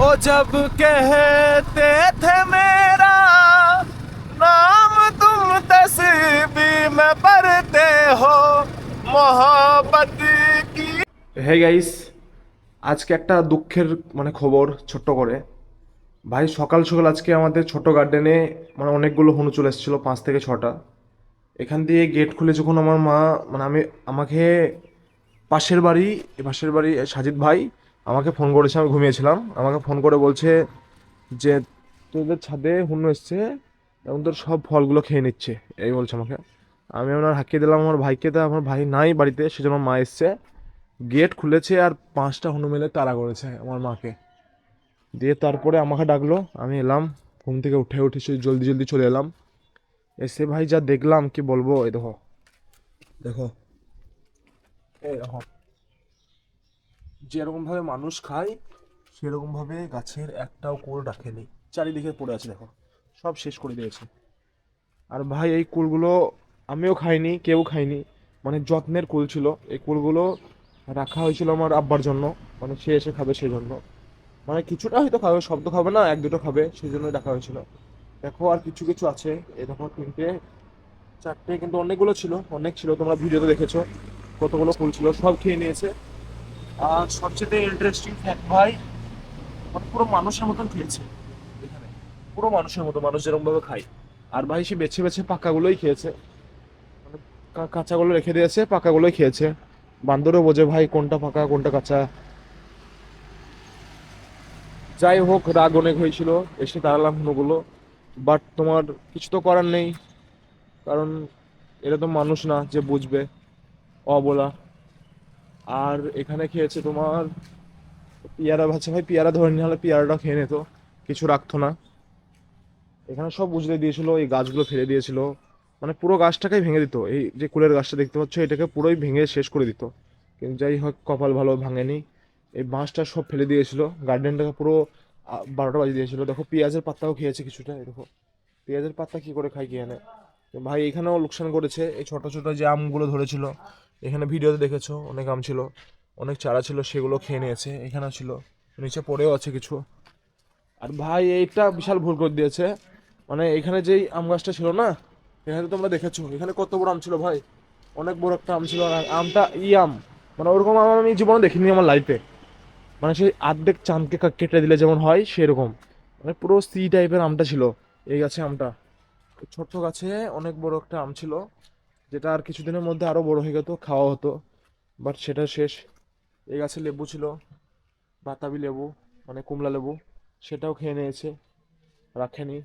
वो जब कहते थे मेरा नाम तुम तस्बी में पढ़ते हो मोहब्बत की। হে গাইস, আজকে একটা দুঃখের খবর ছোট্ট করে। ভাই সকাল সকাল আজকে আমাদের ছোট গার্ডেনে অনেকগুলো হনু চলে এসেছিল, 5 থেকে 6টা। এখান দিয়ে গেট খুলে যখন আমার মা আমাকে পাশের বাড়ি সাজিদ ভাই আমাকে ফোন করেছে, আমি ঘুমিয়েছিলাম, আমাকে ফোন করে বলছে যে তোদের ছাদে হনু এসছে এবং তোর সব ফলগুলো খেয়ে নিচ্ছে, এই বলছে আমাকে। আমি ওনার হাঁকিয়ে দিলাম আমার ভাইকে, তা আমার ভাই নাই বাড়িতে, সেজন্য মা এসছে, গেট খুলেছে আর 5টা হনু মেলে তাড়া করেছে আমার মাকে। দিয়ে তারপরে আমাকে ডাকলো, আমি এলাম, ঘুম থেকে উঠে জলদি জলদি চলে এলাম। এসে ভাই যা দেখলাম কি বলবো, এই দেখো দেখো, এই দেখো, যেরকম ভাবে মানুষ খায় সেরকম ভাবে গাছের একটাও কুল রাখেনি, চারিদিকে পড়ে আছে দেখো, সব শেষ করে দিয়েছে। আর ভাই এই কুলগুলো আমিও খাইনি, কেউ খাইনি, যত্নের কুল ছিল। এই কুলগুলো রাখা হয়েছিল আমার আব্বার জন্য, সে এসে খাবে সেই জন্য। কিছুটা হয়তো খাবে, সব তো খাবে না, 1-2টো খাবে, সেই জন্যই রাখা হয়েছিল। দেখো আর কিছু কিছু আছে, এই দেখো 3টে 4টে, কিন্তু অনেকগুলো ছিল, অনেক ছিল, তোমরা ভিডিওতে দেখেছো কতগুলো ফুল ছিল, সব খেয়ে নিয়েছে। আর সবচেয়ে ইন্টারেস্টিং ফ্যাক্ট ভাই, পুরো মানুষের মতন খেয়েছে এখানে, পুরো মানুষের মতো, মানুষ যেরকম ভাবে খায়। আর ভাই সে বেছে বেছে পাকাগুলোই খেয়েছে, কাঁচাগুলো রেখে দিয়েছে, পাকাগুলোই খেয়েছে। বান্দরও বোঝে ভাই কোনটা পাকা কোনটা কাঁচা। যাই হোক, রাগ অনেক হয়েছিল, এসে দাঁড়ালাম হনুগুলো, বাট তোমার কিছু তো করার নেই, কারণ এরা তো মানুষ না যে বুঝবে অবলা। আর এখানে খেয়েছে তোমার পিয়ারা ভাজা, ভাই পিয়ারা ধরে নিয়ে হলে পিয়ারাটা খেয়ে নিত, কিছু রাখতো না। এখানে সব উজড়ে দিয়েছিল, এই গাছগুলো ফেলে দিয়েছিল, পুরো গাছটাকেই ভেঙে দিত, এই যে কুলের গাছটা দেখতে পাচ্ছ এটাকে পুরোই ভেঙে শেষ করে দিত। কিন্তু যাই হোক, কপাল ভালো, ভাঙেনি। এই বাঁশটা সব ফেলে দিয়েছিল, গার্ডেনটাকে পুরো 12টা বাজিয়ে দিয়েছিল। দেখো পেঁয়াজের পাতাও খেয়েছে কিছুটা, এই দেখো পেঁয়াজের পাতা কি করে খাই কি এনে। তো ভাই এখানেও লোকসান করেছে, এই ছোট ছোট যে আমগুলো ধরেছিল, এখানে ভিডিওতে দেখেছো অনেক আম ছিল, অনেক চারা ছিল, সেগুলো খেয়ে নিয়েছে, এখানেও ছিল, নিচে পড়েও আছে কিছু। আর ভাই এইটা বিশাল ভুল করে দিয়েছে, এখানে যেই আম গাছটা ছিল না, এখানে তো তোমরা দেখেছো এখানে কত বড় আম ছিল ভাই, অনেক বড় একটা আম ছিল। আর আমটা আম, ওরকম আম আমি জীবনে দেখিনি আমার লাইফে। সেই আর্ধেক চাঁদকে কেটে দিলে যেমন হয় সেরকম, পুরো সি টাইপের আমটা ছিল এই গাছে। আমটা ছোট্ট গাছে অনেক বড় একটা আম ছিল, যেটা আর কিছুদিনের মধ্যে আরো বড় হয়ে যেত, খাওয়া হতো, বাট সেটা শেষ। এই গাছে লেবু ছিল, বাতাবি লেবু, কমলা লেবু, সেটাও খেয়ে নিয়েছে, রাখেনি।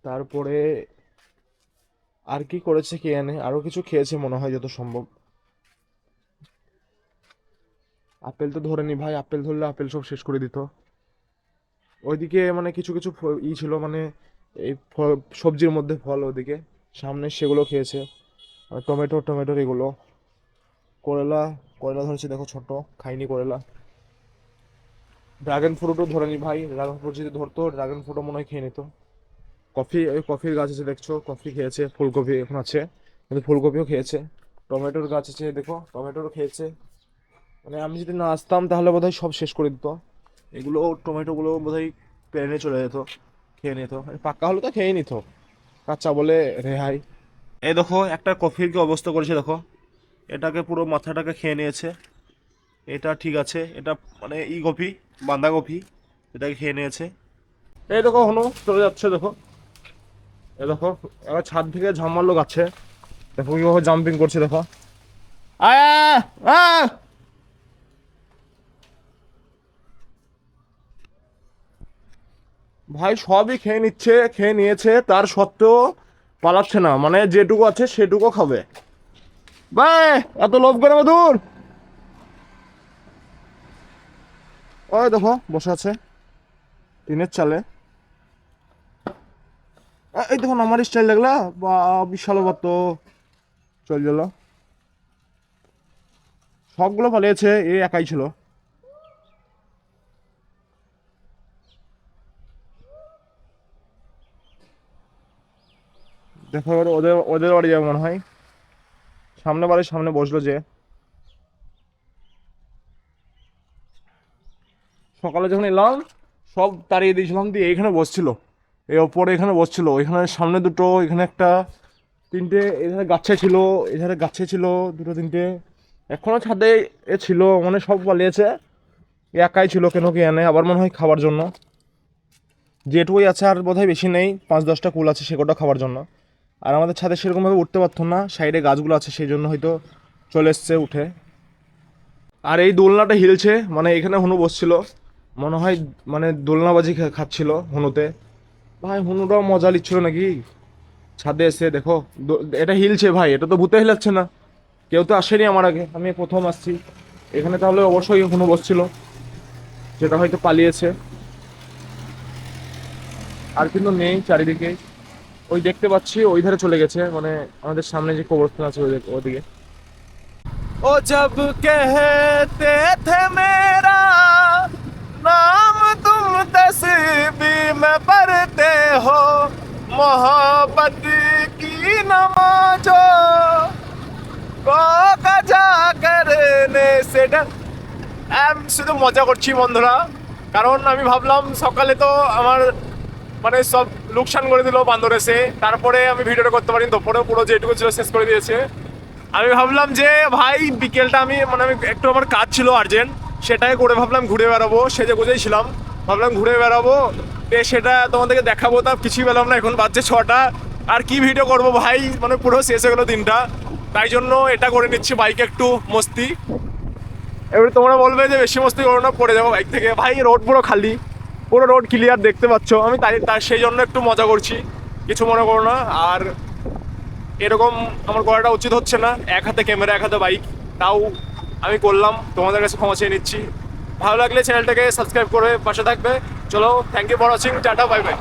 তারপরে আর কি করেছে কে জানে, আরো কিছু খেয়েছে মনে হয় যত সম্ভব। আপেল তো ধরেনি ভাই, আপেল ধরলে আপেল সব শেষ করে দিত। ওইদিকে কিছু কিছু ছিল, এই সবজির মধ্যে ফল, ওদিকে সামনে সেগুলো খেয়েছে। আর টমেটোর এগুলো, করলা, করলা ধরেছে দেখো ছোট, খাইনি করলা। ড্রাগন ফ্রুটও ধরেনি ভাই, ড্রাগন ফ্রুট যদি ধরতো ড্রাগন ফ্রুটও মনে হয় খেয়ে নিত। ওই কফির গাছ আছে দেখছো, কফি খেয়েছে, ফুলকপি এখন আছে কিন্তু ফুলকপিও খেয়েছে। টমেটোর গাছ আছে দেখো, টমেটোও খেয়েছে। আমি যদি না আসতাম তাহলে বোধহয় সব শেষ করে দিত, এগুলো টমেটোগুলো বোধহয় প্লেনে চলে যেত, খেয়ে নিত। পাকা হলে তো খেয়ে নিত, কাঁচা বলে রেহাই। এই দেখো একটা কফির কি অবস্থা করেছে দেখো, এটাকে পুরো মাথাটাকে খেয়ে নিয়েছে। এটা ঠিক আছে, এটা কফি, বাঁধাকপি, এটাকে খেয়ে নিয়েছে। এই দেখো হনু চলে যাচ্ছে দেখো, এই দেখো এবার ছাদ থেকে ঝাম মারলো গাছে, দেখো কিভাবে জাম্পিং করছে দেখো। আয়া আ ভাই সবই খেয়ে নিচ্ছে, খেয়ে নিয়েছে, তার সত্ত্বেও পালাচ্ছে না, যেটুকু আছে সেটুকু খাবে। ভাই এত লোভ করে মধুর, ওই দেখো বসে আছে টিনের চালে। এই দেখুন আমার স্টাইল দেখলা, বা বিশাল বত চল গেল, সবগুলো পালিয়েছে, এ একাই ছিল। দেখো এবার ওদের ওদের বাড়ি যাবে মনে হয়, সামনে বাড়ির সামনে বসলো যে। সকালে যখন এলাম সব তাড়িয়ে দিয়েছিলাম, দিয়ে এইখানে বসছিল, এই ওপরে এখানে বসছিল, ওইখানে সামনে দুটো, এখানে একটা, তিনটে, এধারে গাছে ছিল, এধারে গাছে ছিল দুটো তিনটে, এখনো ছাদে ছিল, মানে সব পালিয়েছে, একাই ছিল, কেন কি এনে আবার মনে হয় খাবার জন্য, যেটুকুই আছে আর বোধহয় বেশি নেই, 5-10টা কুল আছে সেগুলো খাবার জন্য। আর আমাদের ছাদে সেরকমভাবে উঠতে পারতো না, সাইডে গাছগুলো আছে সেই জন্য হয়তো চলে এসছে উঠে। আর এই দোলনাটা হিলছে, মানে এখানে হুনু বসছিল, মনে হয় মানে দোলনাবাজি খাচ্ছিল হুনুতে। ভাই হুনুটাও মজা নিচ্ছিল নাকি ছাদে এসে, দেখো এটা হিলছে ভাই, এটা তো ভূতে হিলাচ্ছে না, কেউ তো আসেনি আমার আগে, আমি প্রথম আসছি এখানে, তাহলে অবশ্যই হুনু বসছিল, যেটা হয়তো পালিয়েছে। আর কিন্তু নেই চারিদিকে, ওই দেখতে পাচ্ছি ওই ধারে চলে গেছে, মানে আমাদের সামনে যে কবরস্থান আছে ওদিকে। ओ जब कहते थे मेरा नाम तुम तस्बी में पढ़ते हो मोहब्बत की नमाजो को कजा करने से আমি শুধু মজা করছি বন্ধুরা, কারণ আমি ভাবলাম সকালে তো আমার মানে সব লোকসান করে দিল বান্দর এসে, তারপরে আমি ভিডিওটা করতে পারিনি, দুপুরে পুরো যেটুকু ছিল শেষ করে দিয়েছে। আমি ভাবলাম যে ভাই বিকেলটা আমি মানে আমি একটু আমার কাজ ছিল আর্জেন্ট, সেটাই করে ভাবলাম ঘুরে বেড়াবো, সেজে গুজেই ছিলাম, ভাবলাম ঘুরে বেড়াবো, সেটা তোমাদেরকে দেখাবো, তা কিছুই পেলাম না, এখন বাজছে 6টা, আর কি ভিডিও করবো ভাই, মানে পুরো শেষ হয়ে গেলো দিনটা, তাই জন্য এটা করে নিচ্ছি বাইকে একটু মস্তি। এবারে তোমরা বলবে যে বেশি মস্তি করো না, পড়ে যাবো বাইক থেকে, ভাই রোড পুরো খালি, পুরো রোড ক্লিয়ার দেখতে পাচ্ছ, আমি তাই সেই জন্য একটু মজা করছি, কিছু মনে করো না। আর এরকম আমার করাটা উচিত হচ্ছে না, এক হাতে ক্যামেরা এক হাতে বাইক, তাও আমি করলাম, তোমাদের কাছে ক্ষমা চেয়ে নিচ্ছি। ভালো লাগলে চ্যানেলটাকে সাবস্ক্রাইব করে পাশে থাকবে। চলো, thank you for watching, tata, bye by.